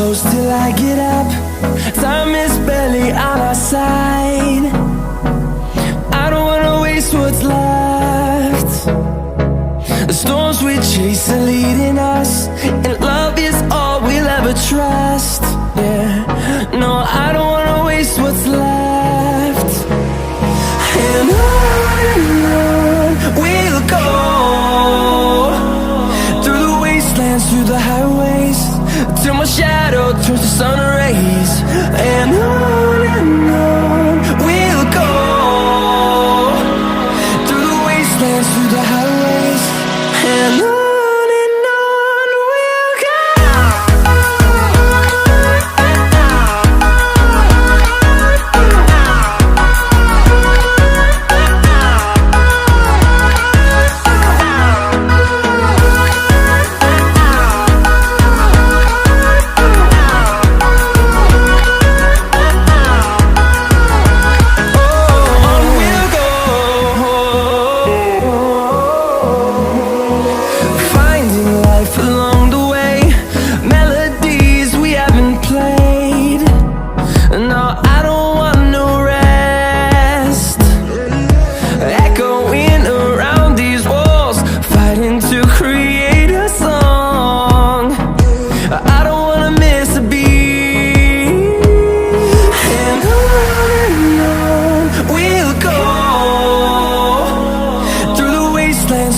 close till I get up. Time is barely on our side. I don't wanna waste what's left. The storms we chase are leading us, and love is all we'll ever trust. Yeah, no, I don't wanna waste what's left. And on we'll go, through the wastelands, through the highways, till my shadow turns to sun rays. And on we'll go, through the wastelands, through the highways, and on we'll go.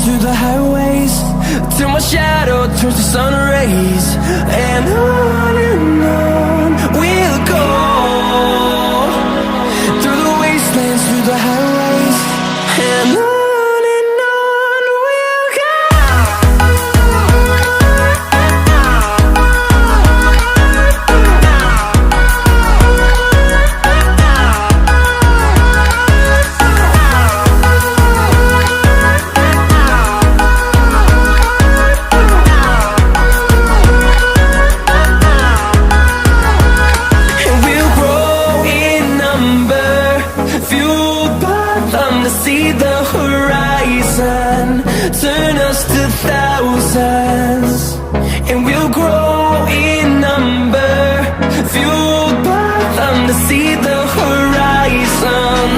Through the highways, till my shadow turns to sun rays. And on we'll go, through the wastelands, through the highways, and on we'll go. See the horizon turn us to thousands, and we'll grow in number, fueled by them to see the horizon.